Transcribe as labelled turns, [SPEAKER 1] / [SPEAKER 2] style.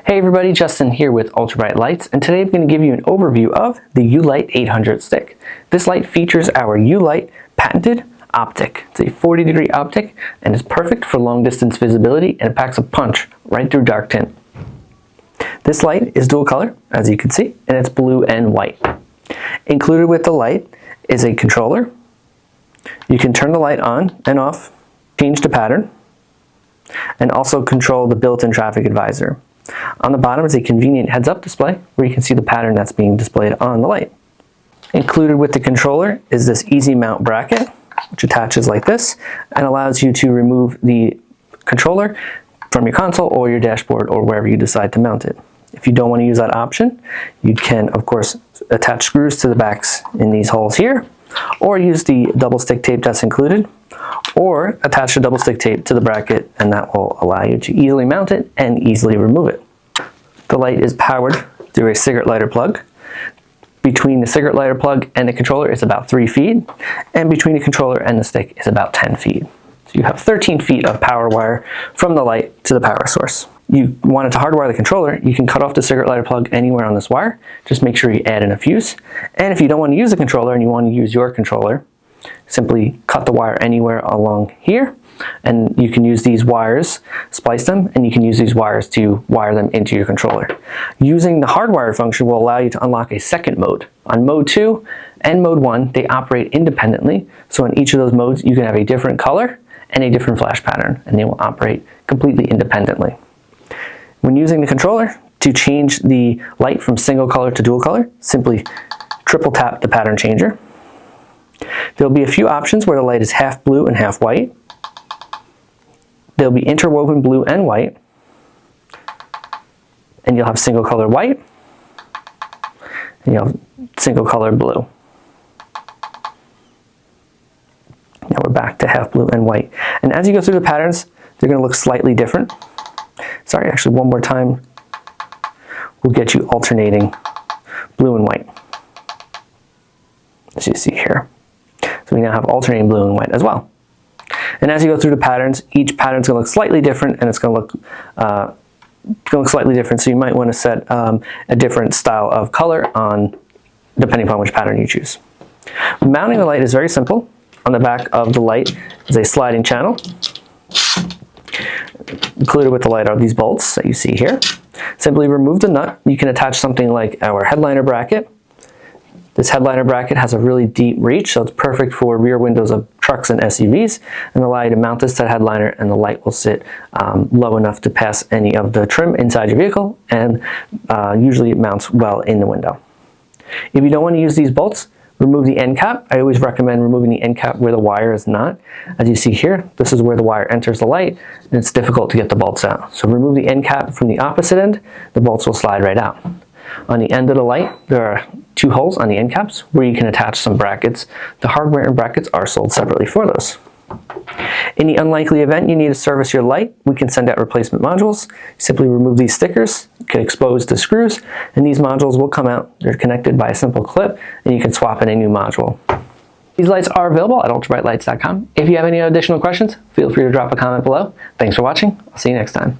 [SPEAKER 1] Hey everybody, Justin here with Ultrabright Lights, and today I'm going to give you an overview of the U-Lite 800 stick. This light features our U-Lite patented optic. It's a 40-degree optic and is perfect for long distance visibility, and it packs a punch right through dark tint. This light is dual color, as you can see, and it's blue and white. Included with the light is a controller. You can turn the light on and off, change the pattern, and also control the built-in traffic advisor. On the bottom is a convenient heads-up display where you can see the pattern that's being displayed on the light. Included with the controller is this easy mount bracket, which attaches like this and allows you to remove the controller from your console or your dashboard or wherever you decide to mount it. If you don't want to use that option, you can of course attach screws to the backs in these holes here, or use the double stick tape that's included, or attach the double stick tape to the bracket, and that will allow you to easily mount it and easily remove it. The light is powered through a cigarette lighter plug. Between the cigarette lighter plug and the controller is about 3 feet, and between the controller and the stick is about 10 feet. So you have 13 feet of power wire from the light to the power source. You wanted to hardwire the controller, you can cut off the cigarette lighter plug anywhere on this wire. Just make sure you add in a fuse. And if you don't want to use the controller and you want to use your controller, simply cut the wire anywhere along here, and you can use these wires, splice them, and you can use these wires to wire them into your controller. Using the hardwire function will allow you to unlock a second mode. On mode 2 and mode 1, they operate independently, so in each of those modes you can have a different color and a different flash pattern, and they will operate completely independently. When using the controller, to change the light from single color to dual color, simply triple tap the pattern changer. There'll be a few options where the light is half blue and half white. There'll be interwoven blue and white, and you'll have single color white, and you'll have single color blue. Now we're back to half blue and white. And as you go through the patterns, they're going to look slightly different. Sorry, actually one more time will get you alternating blue and white, as you see here. So we now have alternating blue and white as well. And as you go through the patterns, each pattern is going to look slightly different, and it's going to look slightly different. So you might want to set a different style of color on, depending upon which pattern you choose. Mounting the light is very simple. On the back of the light is a sliding channel. Included with the light are these bolts that you see here. Simply remove the nut. You can attach something like our headliner bracket. This headliner bracket has a really deep reach, so it's perfect for rear windows of trucks and SUVs, and allow you to mount this to the headliner, and the light will sit low enough to pass any of the trim inside your vehicle, and usually it mounts well in the window. If you don't want to use these bolts, remove the end cap. I always recommend removing the end cap where the wire is not. As you see here, this is where the wire enters the light, and it's difficult to get the bolts out. So remove the end cap from the opposite end, the bolts will slide right out. On the end of the light, there are 2 holes on the end caps where you can attach some brackets. The hardware and brackets are sold separately for those. In the unlikely event you need to service your light, we can send out replacement modules. Simply remove these stickers, you can expose the screws, and these modules will come out. They're connected by a simple clip, and you can swap in a new module. These lights are available at ultrabrightlights.com. If you have any additional questions, feel free to drop a comment below. Thanks for watching. I'll see you next time.